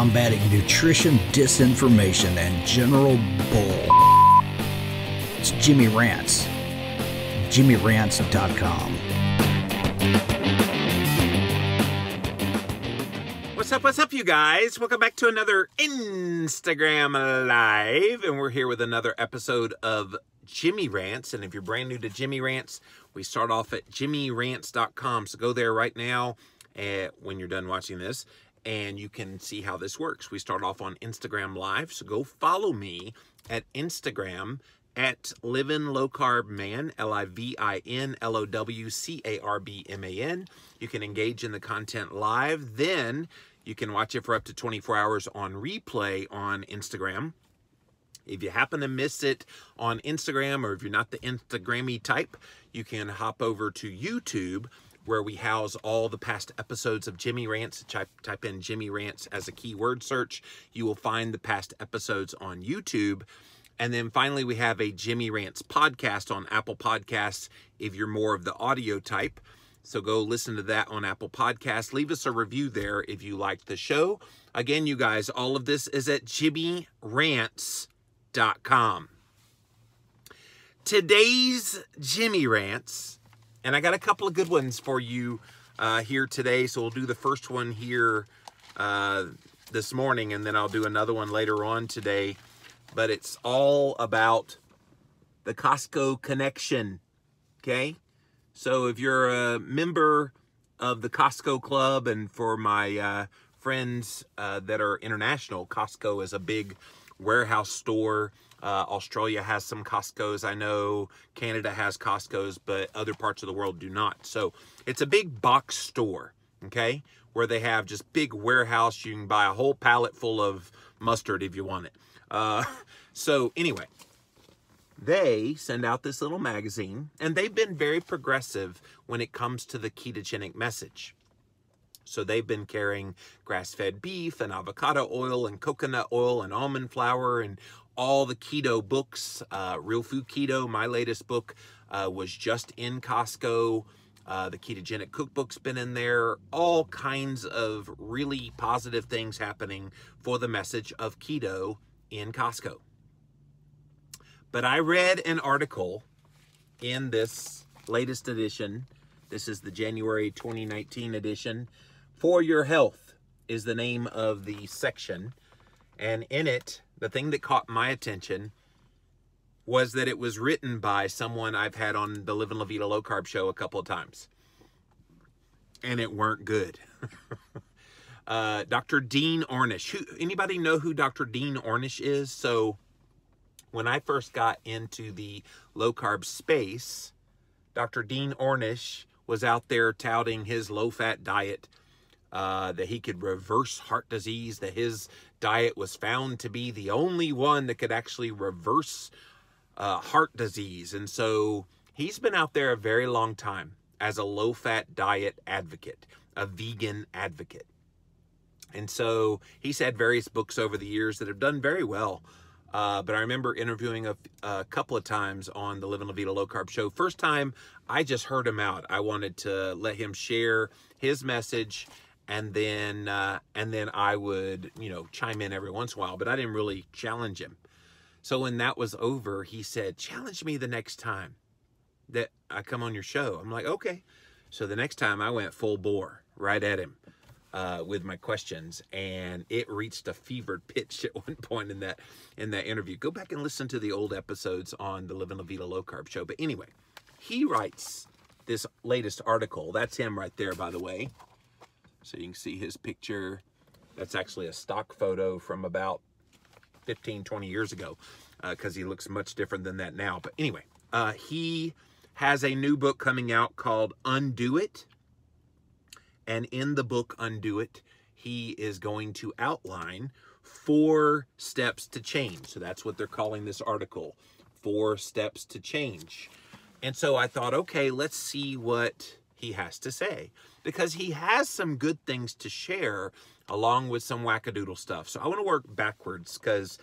combating nutrition disinformation and general bull. It's Jimmy Rants. JimmyRants.com. What's up, you guys? Welcome back to another Instagram Live, and we're here with another episode of Jimmy Rants. And if you're brand new to Jimmy Rants, we start off at JimmyRants.com. So go there right now when you're done watching this, and you can see how this works. We start off on Instagram Live, so go follow me at Instagram at Livin' Low Carb Man, LIVINLOWCARBMAN. You can engage in the content live. Then you can watch it for up to 24 hours on replay on Instagram. If you happen to miss it on Instagram, or if you're not the Instagrammy type, you can hop over to YouTube, where we house all the past episodes of Jimmy Rants. Type in Jimmy Rants as a keyword search. You will find the past episodes on YouTube. And then finally, we have a Jimmy Rants podcast on Apple Podcasts if you're more of the audio type. So go listen to that on Apple Podcasts. Leave us a review there if you like the show. Again, you guys, all of this is at JimmyRants.com. Today's Jimmy Rants, and I got a couple of good ones for you here today. So we'll do the first one here this morning, and then I'll do another one later on today. But it's all about the Costco connection, okay? So if you're a member of the Costco Club, and for my friends that are international, Costco is a big warehouse store. Australia has some Costcos, I know. Canada has Costcos, but other parts of the world do not. So it's a big box store, okay, where they have just big warehouse. You can buy a whole pallet full of mustard if you want it. So anyway, they send out this little magazine, and they've been very progressive when it comes to the ketogenic message. So they've been carrying grass-fed beef and avocado oil and coconut oil and almond flour and all the keto books. Real Food Keto, my latest book, was just in Costco. The ketogenic cookbook's been in there. All kinds of really positive things happening for the message of keto in Costco. But I read an article in this latest edition. This is the January 2019 edition. For Your Health is the name of the section. And in it, the thing that caught my attention was that it was written by someone I've had on the Livin' La Vida Low Carb show a couple of times. And it weren't good. Dr. Dean Ornish. Anybody know who Dr. Dean Ornish is? So when I first got into the low carb space, Dr. Dean Ornish was out there touting his low fat diet, that he could reverse heart disease, that his diet was found to be the only one that could actually reverse heart disease. And so he's been out there a very long time as a low fat diet advocate, a vegan advocate. And so he's had various books over the years that have done very well. But I remember interviewing a couple of times on the Livin' La Vida Low Carb show. First time, I just heard him out. I wanted to let him share his message, and then I would, chime in every once in a while. But I didn't really challenge him. So when that was over, he said, "Challenge me the next time that I come on your show." I'm like, okay. So the next time I went full bore right at him with my questions, and it reached a fevered pitch at one point in that interview. Go back and listen to the old episodes on the Livin' La Vida Low Carb show. But anyway, he writes this latest article. That's him right there, by the way. So you can see his picture. That's actually a stock photo from about 15, 20 years ago, because he looks much different than that now. But anyway, he has a new book coming out called Undo It. And in the book Undo It, he is going to outline 4 steps to change. So that's what they're calling this article, 4 steps to change. And so I thought, okay, let's see what he has to say, because he has some good things to share along with some wackadoodle stuff. So I want to work backwards, because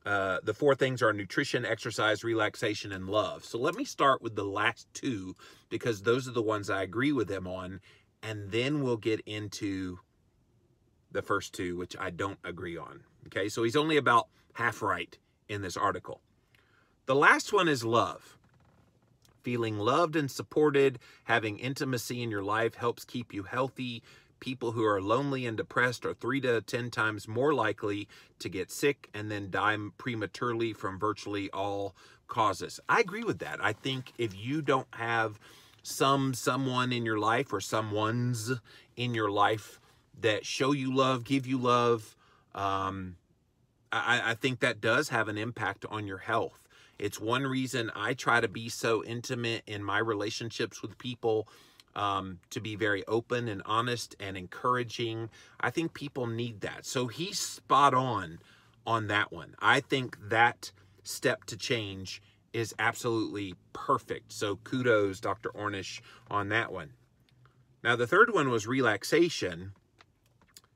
the 4 things are nutrition, exercise, relaxation, and love. So let me start with the last 2, because those are the ones I agree with him on. And then we'll get into the first two, which I don't agree on. Okay, so he's only about half right in this article. The last one is love. Feeling loved and supported, having intimacy in your life helps keep you healthy. People who are lonely and depressed are 3 to 10 times more likely to get sick and then die prematurely from virtually all causes. I agree with that. I think if you don't have someone in your life or someones in your life that show you love, give you love, I think that does have an impact on your health. It's one reason I try to be so intimate in my relationships with people, to be very open and honest and encouraging. I think people need that. So he's spot on that one. I think that step to change is absolutely perfect. So kudos, Dr. Ornish, on that one. Now, the third one was relaxation.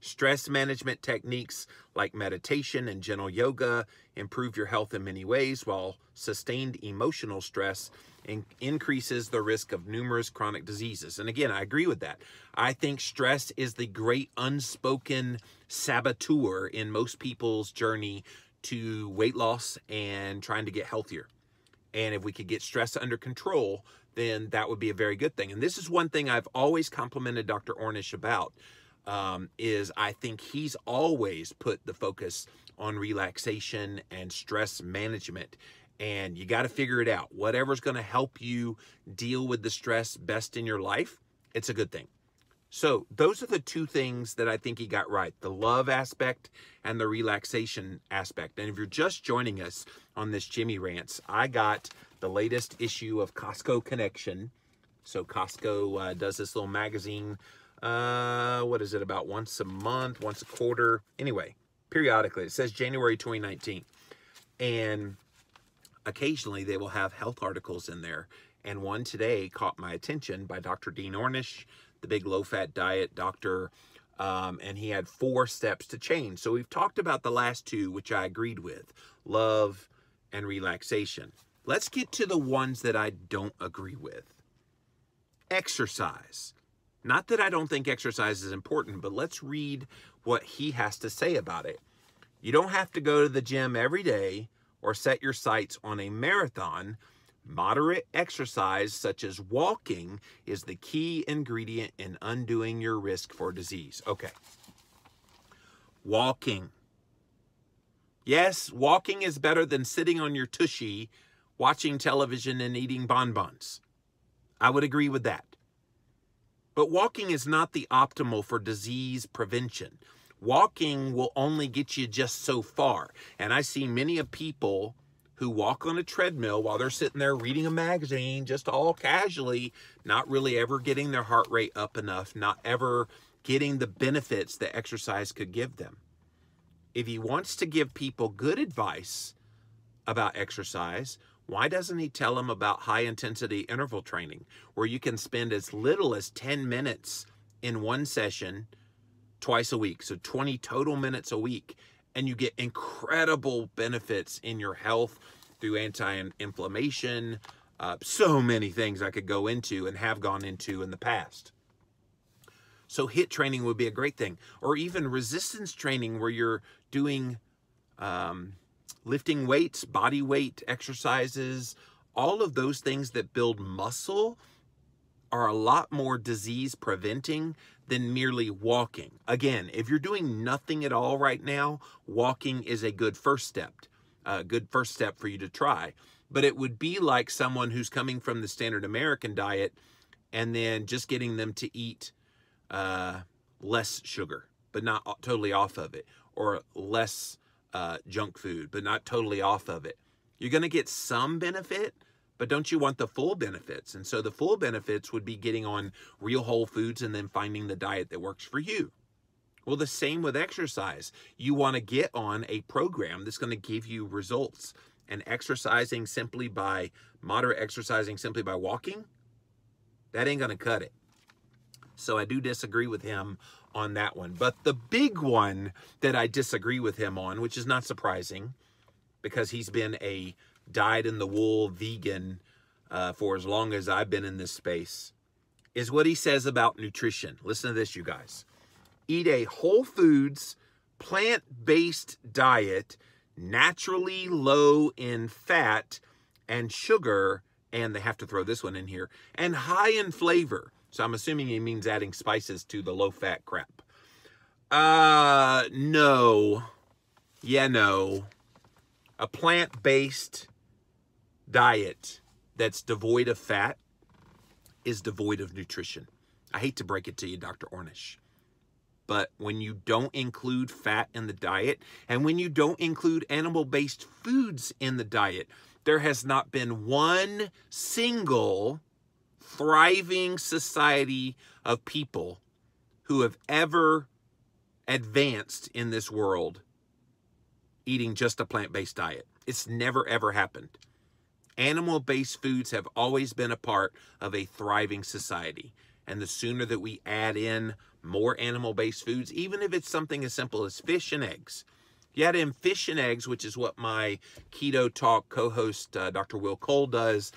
Stress management techniques like meditation and gentle yoga improve your health in many ways, while sustained emotional stress increases the risk of numerous chronic diseases. And again, I agree with that. I think stress is the great unspoken saboteur in most people's journey to weight loss and trying to get healthier. And if we could get stress under control, then that would be a very good thing. And this is one thing I've always complimented Dr. Ornish about. Is I think he's always put the focus on relaxation and stress management. And you got to figure it out. Whatever's going to help you deal with the stress best in your life, it's a good thing. So those are the two things that I think he got right: the love aspect and the relaxation aspect. And if you're just joining us on this Jimmy Rants, I got the latest issue of Costco Connection. So Costco does this little magazine. What is it, about once a month, once a quarter? Anyway, periodically. It says January 2019. And occasionally they will have health articles in there. And one today caught my attention by Dr. Dean Ornish, the big low-fat diet doctor. And he had 4 steps to change. So we've talked about the last 2, which I agreed with: love and relaxation. Let's get to the ones that I don't agree with. Exercise. Not that I don't think exercise is important, but let's read what he has to say about it. You don't have to go to the gym every day or set your sights on a marathon. Moderate exercise, such as walking, is the key ingredient in undoing your risk for disease. Okay. Walking. Yes, walking is better than sitting on your tushy, watching television and eating bonbons. I would agree with that. But walking is not the optimal for disease prevention. Walking will only get you just so far. And I see many of people who walk on a treadmill while they're sitting there reading a magazine, just all casually, not really ever getting their heart rate up enough, not ever getting the benefits that exercise could give them. If he wants to give people good advice about exercise, why doesn't he tell them about high-intensity interval training, where you can spend as little as 10 minutes in one session twice a week, so 20 total minutes a week, and you get incredible benefits in your health through anti-inflammation, so many things I could go into and have gone into in the past. So HIIT training would be a great thing, or even resistance training where you're doing lifting weights, body weight exercises. All of those things that build muscle are a lot more disease preventing than merely walking. Again, if you're doing nothing at all right now, walking is a good first step. A good first step for you to try. But it would be like someone who's coming from the standard American diet and then just getting them to eat less sugar, but not totally off of it, or less junk food, but not totally off of it. You're going to get some benefit, but don't you want the full benefits? And so the full benefits would be getting on real whole foods and then finding the diet that works for you. Well, the same with exercise. You want to get on a program that's going to give you results. And exercising simply by, moderate exercising simply by walking, that ain't going to cut it. So I do disagree with him on that one. But the big one that I disagree with him on, which is not surprising because he's been a dyed-in-the-wool vegan for as long as I've been in this space, is what he says about nutrition. Listen to this, you guys. Eat a whole foods, plant-based diet, naturally low in fat and sugar, and they have to throw this one in here, and high in flavor. So I'm assuming he means adding spices to the low-fat crap. No. Yeah, no. A plant-based diet that's devoid of fat is devoid of nutrition. I hate to break it to you, Dr. Ornish. But when you don't include fat in the diet, and when you don't include animal-based foods in the diet, there has not been one single thriving society of people who have ever advanced in this world eating just a plant-based diet. It's never, ever happened. Animal-based foods have always been a part of a thriving society. And the sooner that we add in more animal-based foods, even if it's something as simple as fish and eggs. You add in fish and eggs, which is what my Keto Talk co-host, Dr. Will Cole, does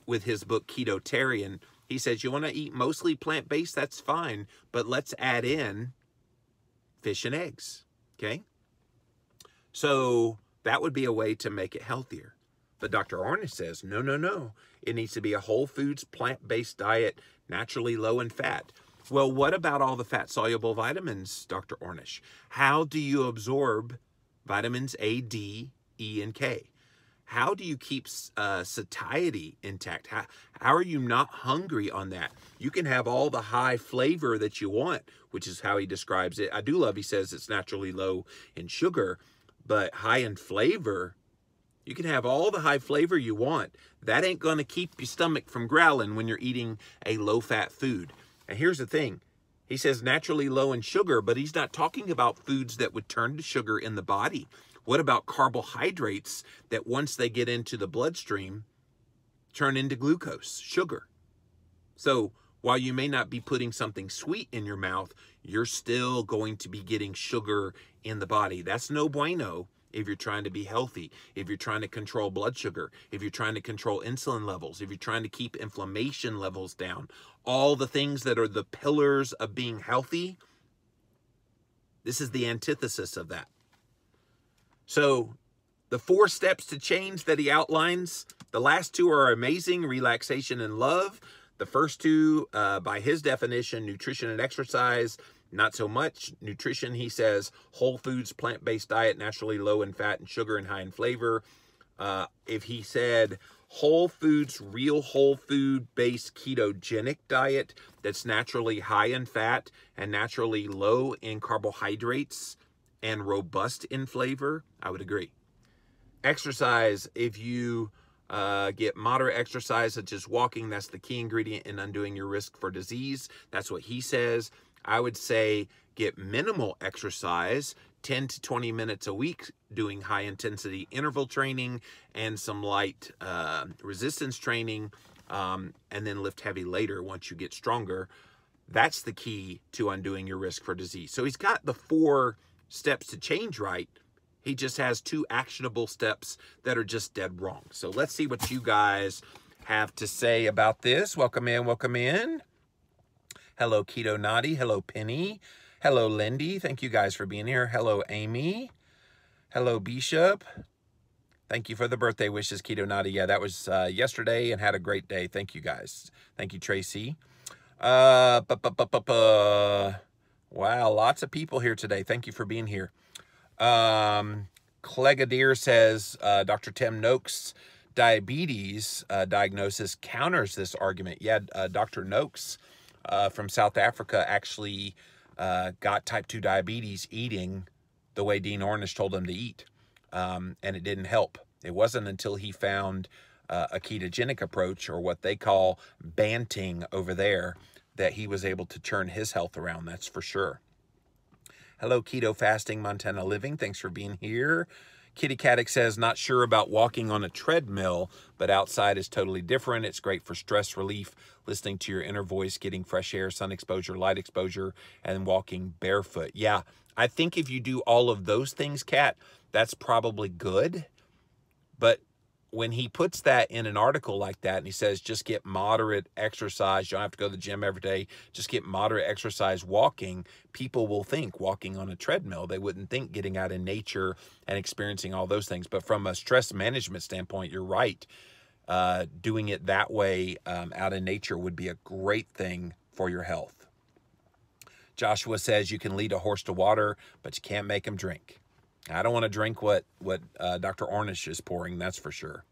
with his book, Ketotarian. He says, you want to eat mostly plant-based? That's fine. But let's add in fish and eggs, okay? So that would be a way to make it healthier. But Dr. Ornish says, no, no, no. It needs to be a whole foods, plant-based diet, naturally low in fat. Well, what about all the fat-soluble vitamins, Dr. Ornish? How do you absorb vitamins A, D, E, and K? How do you keep satiety intact? How are you not hungry on that? You can have all the high flavor that you want, which is how he describes it. I do love, he says it's naturally low in sugar, but high in flavor. You can have all the high flavor you want. That ain't going to keep your stomach from growling when you're eating a low-fat food. And here's the thing. He says naturally low in sugar, but he's not talking about foods that would turn to sugar in the body. What about carbohydrates that once they get into the bloodstream, turn into glucose, sugar? So while you may not be putting something sweet in your mouth, you're still going to be getting sugar in the body. That's no bueno if you're trying to be healthy, if you're trying to control blood sugar, if you're trying to control insulin levels, if you're trying to keep inflammation levels down, all the things that are the pillars of being healthy, this is the antithesis of that. So the 4 steps to change that he outlines, the last 2 are amazing, relaxation and love. The first 2, by his definition, nutrition and exercise, not so much. Nutrition, he says, whole foods, plant-based diet, naturally low in fat and sugar and high in flavor. If he said whole foods, real whole food-based ketogenic diet that's naturally high in fat and naturally low in carbohydrates and robust in flavor, I would agree. Exercise, if you get moderate exercise such as walking, that's the key ingredient in undoing your risk for disease. That's what he says. I would say get minimal exercise, 10 to 20 minutes a week, doing high intensity interval training and some light resistance training, and then lift heavy later once you get stronger. That's the key to undoing your risk for disease. So he's got the 4 steps to change right. He just has 2 actionable steps that are just dead wrong. So let's see what you guys have to say about this. Welcome in, welcome in. Hello, Keto Naughty. Hello, Penny. Hello, Lindy. Thank you guys for being here. Hello, Amy. Hello, Bishop. Thank you for the birthday wishes, Keto Naughty. Yeah, that was yesterday and had a great day. Thank you, guys. Thank you, Tracy. Wow, lots of people here today. Thank you for being here. Clegadier says Dr. Tim Noakes' diabetes diagnosis counters this argument. Yeah, Dr. Noakes from South Africa actually got type 2 diabetes eating the way Dean Ornish told him to eat, and it didn't help. It wasn't until he found a ketogenic approach, or what they call banting over there, that he was able to turn his health around, that's for sure. Hello, Keto Fasting Montana Living. Thanks for being here. Kitty Caddick says, not sure about walking on a treadmill, but outside is totally different. It's great for stress relief, listening to your inner voice, getting fresh air, sun exposure, light exposure, and walking barefoot. Yeah, I think if you do all of those things, Kat, that's probably good. But when he puts that in an article like that and he says, just get moderate exercise, you don't have to go to the gym every day, just get moderate exercise walking, people will think walking on a treadmill. They wouldn't think getting out in nature and experiencing all those things. But from a stress management standpoint, you're right. Doing it that way out in nature would be a great thing for your health. Joshua says you can lead a horse to water, but you can't make him drink. I don't want to drink what Dr. Ornish is pouring, that's for sure.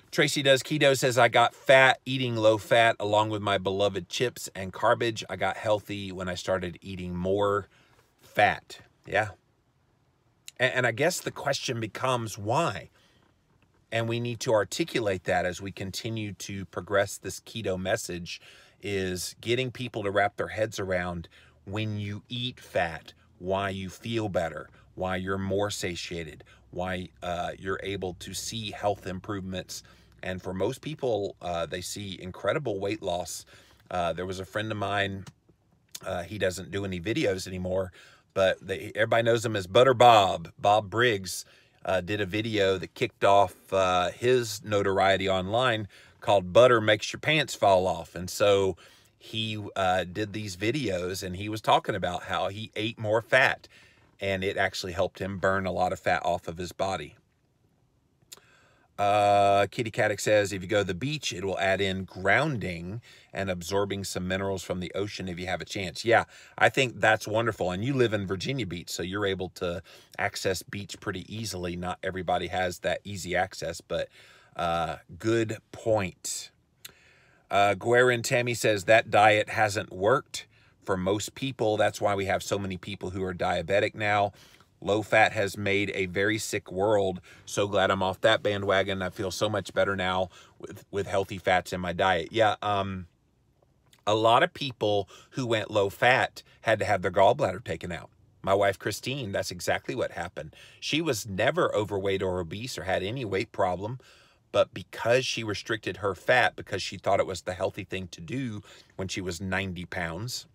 Tracy Does Keto says, I got fat eating low fat along with my beloved chips and garbage. I got healthy when I started eating more fat. Yeah. And I guess the question becomes why? And we need to articulate that as we continue to progress this keto message, is getting people to wrap their heads around when you eat fat, why you feel better, why you're more satiated, why you're able to see health improvements. And for most people, they see incredible weight loss. There was a friend of mine, he doesn't do any videos anymore, but everybody knows him as Butter Bob. Bob Briggs did a video that kicked off his notoriety online called Butter Makes Your Pants Fall Off. And so he did these videos and he was talking about how he ate more fat and it actually helped him burn a lot of fat off of his body. Kitty Caddick says, if you go to the beach, it will add in grounding and absorbing some minerals from the ocean if you have a chance. Yeah, I think that's wonderful. And you live in Virginia Beach, so you're able to access beach pretty easily. Not everybody has that easy access, but good point. Guerin Tammy says that diet hasn't worked for most people. That's why we have so many people who are diabetic now. Low fat has made a very sick world. So glad I'm off that bandwagon. I feel so much better now with healthy fats in my diet. Yeah, a lot of people who went low fat had to have their gallbladder taken out. My wife, Christine, that's exactly what happened. She was never overweight or obese or had any weight problem, but because she restricted her fat, because she thought it was the healthy thing to do when she was 90 pounds,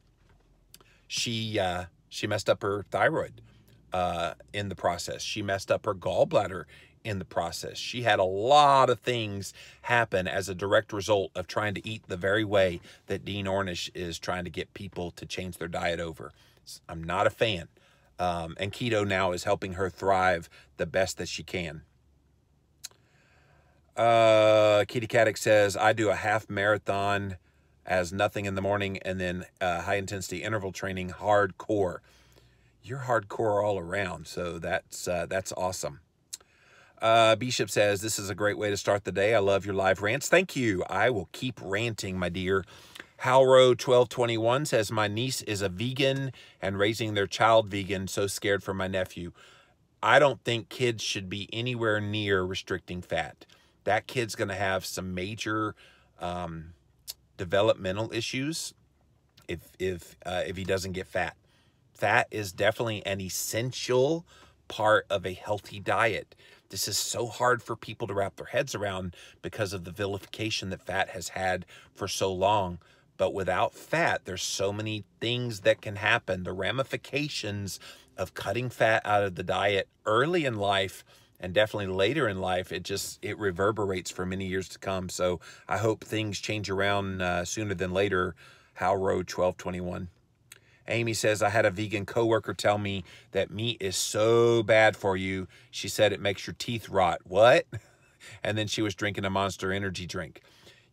she messed up her thyroid in the process. She messed up her gallbladder in the process. She had a lot of things happen as a direct result of trying to eat the very way that Dean Ornish is trying to get people to change their diet over. I'm not a fan. And keto now is helping her thrive the best that she can. Kitty Caddick says, I do a half marathon as nothing in the morning and then high intensity interval training, hardcore. You're hardcore all around, so that's awesome. Bishop says, this is a great way to start the day. I love your live rants. Thank you. I will keep ranting, my dear. Halro1221 says, my niece is a vegan and raising their child vegan, so scared for my nephew. I don't think kids should be anywhere near restricting fat. That kid's going to have some major developmental issues if he doesn't get fat. Fat is definitely an essential part of a healthy diet. This is so hard for people to wrap their heads around because of the vilification that fat has had for so long. But without fat, there's so many things that can happen. The ramifications of cutting fat out of the diet early in life and definitely later in life, it reverberates for many years to come. So I hope things change around sooner than later. Halroad1221. Amy says, I had a vegan coworker tell me that meat is so bad for you. She said it makes your teeth rot. What? And then she was drinking a Monster Energy drink.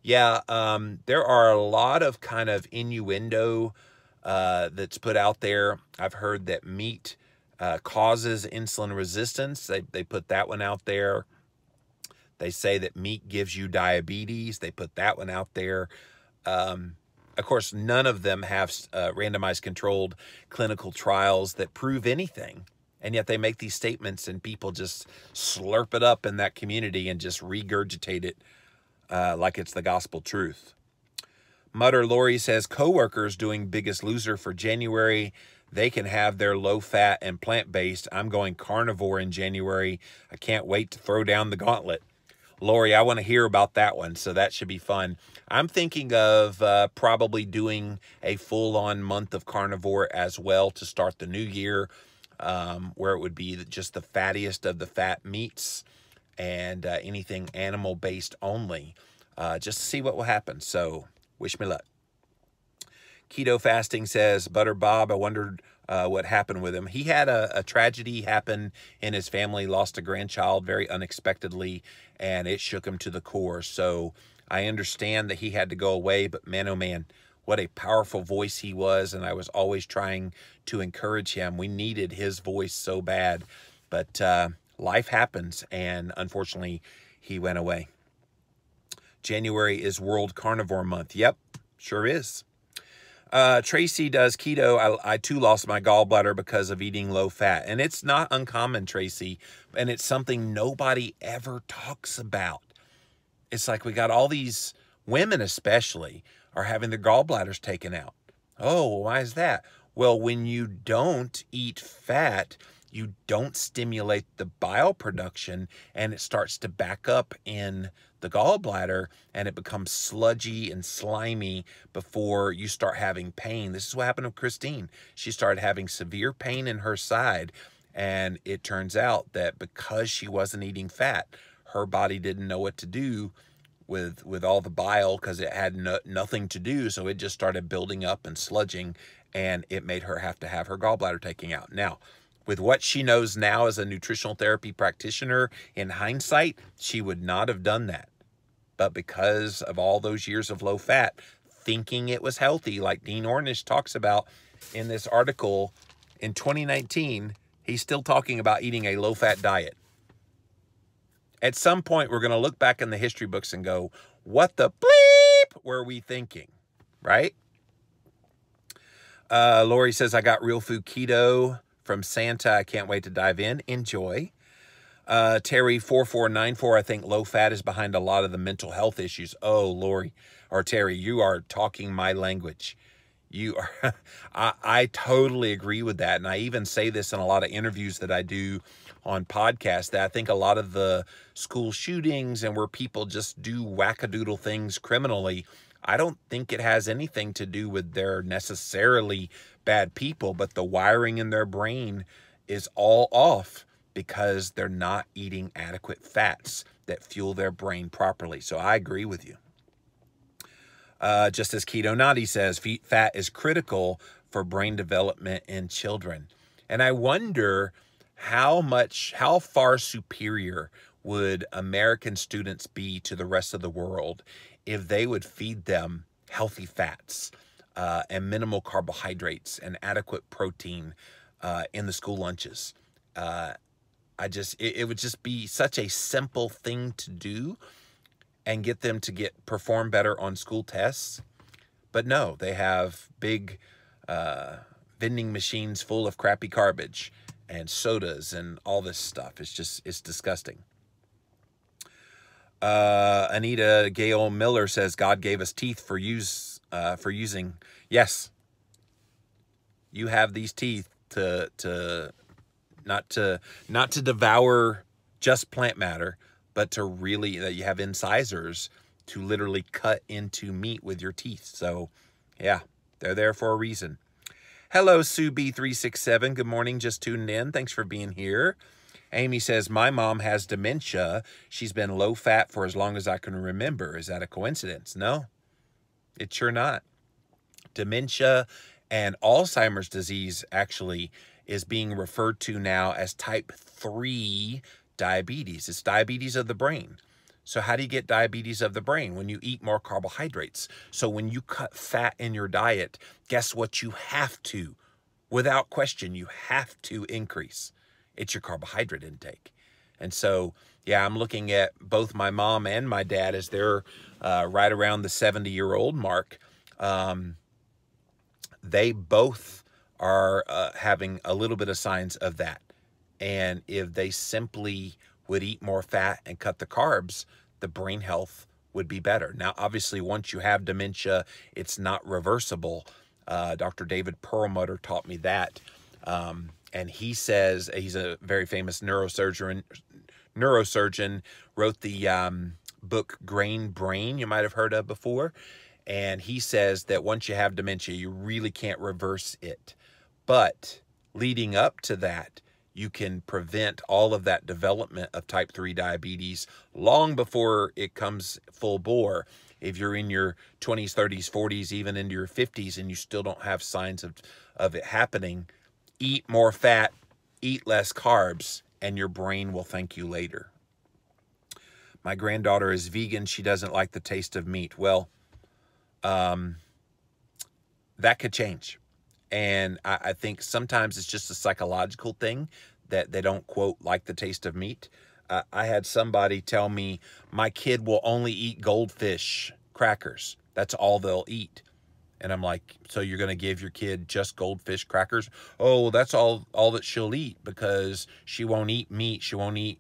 Yeah, there are a lot of kind of innuendo that's put out there. I've heard that meat causes insulin resistance. They put that one out there. They say that meat gives you diabetes. They put that one out there. Of course, none of them have randomized controlled clinical trials that prove anything. And yet they make these statements and people just slurp it up in that community and just regurgitate it like it's the gospel truth. Mutter Lori says, coworkers doing Biggest Loser for January. They can have their low fat and plant-based. I'm going carnivore in January. I can't wait to throw down the gauntlet. Lori, I want to hear about that one, so that should be fun. I'm thinking of probably doing a full-on month of carnivore as well to start the new year, where it would be just the fattiest of the fat meats. and anything animal-based only, just to see what will happen. So wish me luck. Keto Fasting says, Butter Bob, I wondered what happened with him. He had a tragedy happen in his family, lost a grandchild very unexpectedly, and it shook him to the core. So I understand that he had to go away, but man, oh man, what a powerful voice he was, and I was always trying to encourage him. We needed his voice so bad, but life happens, and unfortunately, he went away. January is World Carnivore Month. Yep, sure is. Tracy does keto. I too lost my gallbladder because of eating low fat. And it's not uncommon, Tracy. And it's something nobody ever talks about. It's like we got all these women especially are having their gallbladders taken out. Oh, why is that? Well, when you don't eat fat, you don't stimulate the bile production, and it starts to back up in the gallbladder, and it becomes sludgy and slimy before you start having pain. This is what happened with Christine. She started having severe pain in her side, and it turns out that because she wasn't eating fat, her body didn't know what to do with all the bile, because it had nothing to do, so it just started building up and sludging, and it made her have to have her gallbladder taken out. Now, with what she knows now as a nutritional therapy practitioner, in hindsight, she would not have done that. But because of all those years of low fat, thinking it was healthy, like Dean Ornish talks about in this article in 2019, he's still talking about eating a low-fat diet. At some point, we're going to look back in the history books and go, what the bleep were we thinking, right? Lori says, I got Real Food Keto from Santa. I can't wait to dive in. Enjoy. Terry 4494, I think low fat is behind a lot of the mental health issues. Oh, Lori or Terry, you are talking my language. You are, I totally agree with that. And I even say this in a lot of interviews that I do on podcasts, that I think a lot of the school shootings and where people just do wackadoodle things criminally, I don't think it has anything to do with they're necessarily bad people, but the wiring in their brain is all off because they're not eating adequate fats that fuel their brain properly. So I agree with you. Just as Keto Naughty says, fat is critical for brain development in children. And I wonder how far superior would American students be to the rest of the world if they would feed them healthy fats and minimal carbohydrates and adequate protein in the school lunches. It would just be such a simple thing to do and get them to perform better on school tests. But no, they have big vending machines full of crappy garbage and sodas and all this stuff. It's disgusting. Anita Gail Miller says, God gave us teeth for using. Yes, you have these teeth not to devour just plant matter, but to really, that you have incisors to literally cut into meat with your teeth. So yeah, they're there for a reason. Hello, Sue B367. Good morning. Just tuned in. Thanks for being here. Amy says, my mom has dementia. She's been low fat for as long as I can remember. Is that a coincidence? No, it's sure not. Dementia and Alzheimer's disease actually is being referred to now as type 3 diabetes. It's diabetes of the brain. So how do you get diabetes of the brain? When you eat more carbohydrates. So when you cut fat in your diet, guess what you have to? Without question, you have to increase. It's your carbohydrate intake. And so, yeah, I'm looking at both my mom and my dad as they're right around the 70-year-old mark. They both are having a little bit of signs of that. And if they simply would eat more fat and cut the carbs, the brain health would be better. Now, obviously, once you have dementia, it's not reversible. Dr. David Perlmutter taught me that. And he says, he's a very famous neurosurgeon, wrote the book Grain Brain, you might have heard of before. And he says that once you have dementia, you really can't reverse it. But leading up to that, you can prevent all of that development of type 3 diabetes long before it comes full bore. If you're in your 20s, 30s, 40s, even into your 50s, and you still don't have signs of it happening, eat more fat, eat less carbs, and your brain will thank you later. My granddaughter is vegan. She doesn't like the taste of meat. Well, that could change. And I think sometimes it's just a psychological thing that they don't, quote, like the taste of meat. I had somebody tell me, my kid will only eat goldfish crackers. That's all they'll eat. And I'm like, so you're going to give your kid just goldfish crackers? Oh, that's all that she'll eat, because she won't eat meat. She won't eat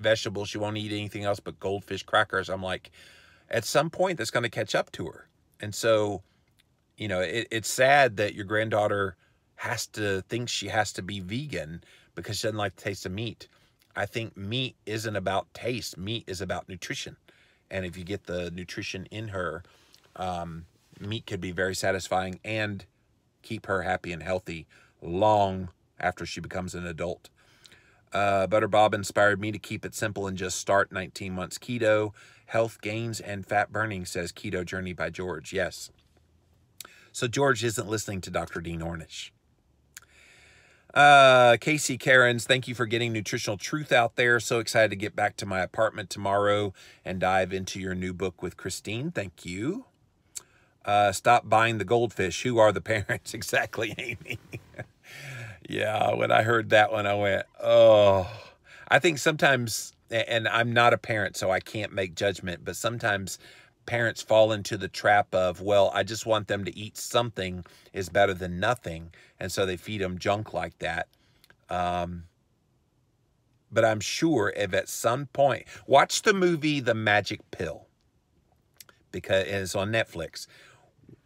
vegetables. She won't eat anything else but goldfish crackers. I'm like, at some point that's going to catch up to her. And so, you know, it's sad that your granddaughter has to think she has to be vegan because she doesn't like the taste of meat. I think meat isn't about taste. Meat is about nutrition. And if you get the nutrition in her, meat could be very satisfying and keep her happy and healthy long after she becomes an adult. Butter Bob inspired me to keep it simple and just start 19 months keto. Health gains and fat burning, says Keto Journey by George. Yes. So George isn't listening to Dr. Dean Ornish. Casey Cairns, thank you for getting nutritional truth out there. So excited to get back to my apartment tomorrow and dive into your new book with Christine. Thank you. Stop buying the goldfish. Who are the parents? Exactly, Amy. Yeah, when I heard that one, I went, oh. I think sometimes, and I'm not a parent, so I can't make judgment, but sometimes parents fall into the trap of, well, I just want them to eat something is better than nothing. And so they feed them junk like that. But I'm sure if at some point, watch the movie The Magic Pill, because it's on Netflix.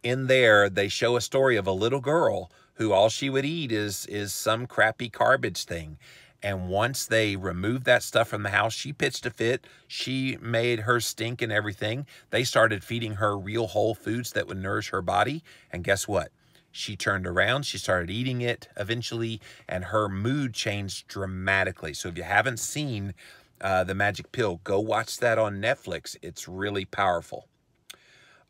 In there, they show a story of a little girl who all she would eat is some crappy garbage thing. And once they removed that stuff from the house, she pitched a fit. She made her stink and everything. They started feeding her real whole foods that would nourish her body. And guess what? She turned around. She started eating it eventually, and her mood changed dramatically. So if you haven't seen The Magic Pill, go watch that on Netflix. It's really powerful.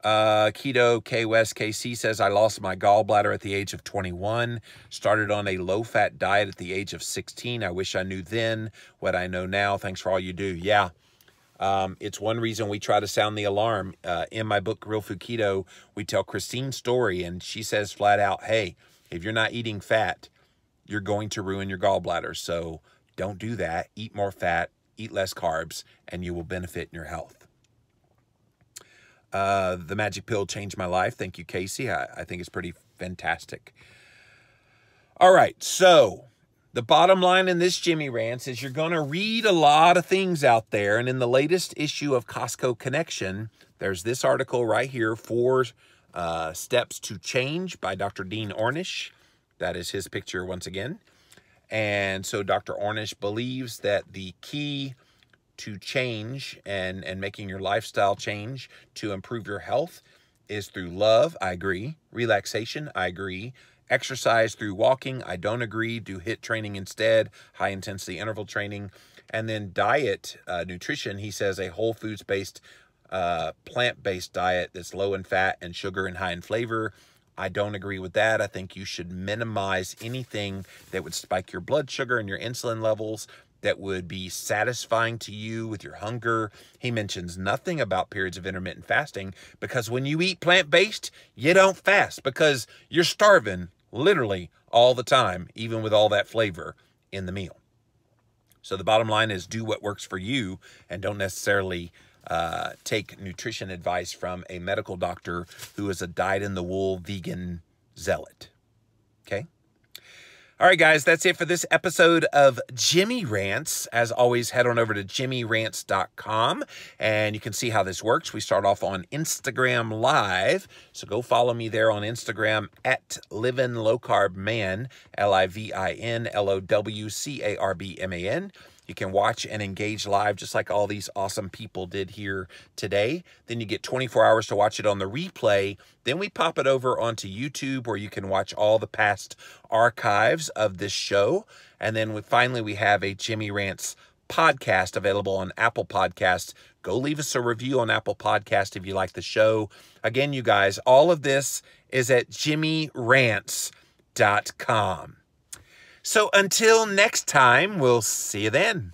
Keto K West KC says, I lost my gallbladder at the age of 21, started on a low-fat diet at the age of 16. I wish I knew then what I know now. Thanks for all you do. Yeah, it's one reason we try to sound the alarm. In my book, Real Food Keto, we tell Christine's story, and she says flat out, hey, if you're not eating fat, you're going to ruin your gallbladder. So don't do that. Eat more fat, eat less carbs, and you will benefit in your health. The Magic Pill changed my life. Thank you, Casey. I think it's pretty fantastic. All right, so the bottom line in this Jimmy Rants is you're going to read a lot of things out there. And in the latest issue of Costco Connection, there's this article right here, 4 Steps to Change by Dr. Dean Ornish. That is his picture once again. And so Dr. Ornish believes that the key to change and making your lifestyle change to improve your health is through love. I agree. Relaxation. I agree. Exercise through walking. I don't agree. Do HIIT training instead. High intensity interval training. And then diet, nutrition. He says a whole foods based, plant-based diet that's low in fat and sugar and high in flavor. I don't agree with that. I think you should minimize anything that would spike your blood sugar and your insulin levels, that would be satisfying to you with your hunger. He mentions nothing about periods of intermittent fasting, because when you eat plant-based, you don't fast because you're starving literally all the time, even with all that flavor in the meal. So the bottom line is do what works for you, and don't necessarily take nutrition advice from a medical doctor who is a dyed-in-the-wool vegan zealot. Okay? All right, guys, that's it for this episode of Jimmy Rants. As always, head on over to jimmyrants.com, and you can see how this works. We start off on Instagram Live, so go follow me there on Instagram at Livin' Low Carb Man, LIVINLOWCARBMAN. You can watch and engage live just like all these awesome people did here today. Then you get 24 hours to watch it on the replay. Then we pop it over onto YouTube where you can watch all the past archives of this show. And then finally we have a Jimmy Rants podcast available on Apple Podcasts. Go leave us a review on Apple Podcast if you like the show. Again, you guys, all of this is at jimmyrants.com. So until next time, we'll see you then.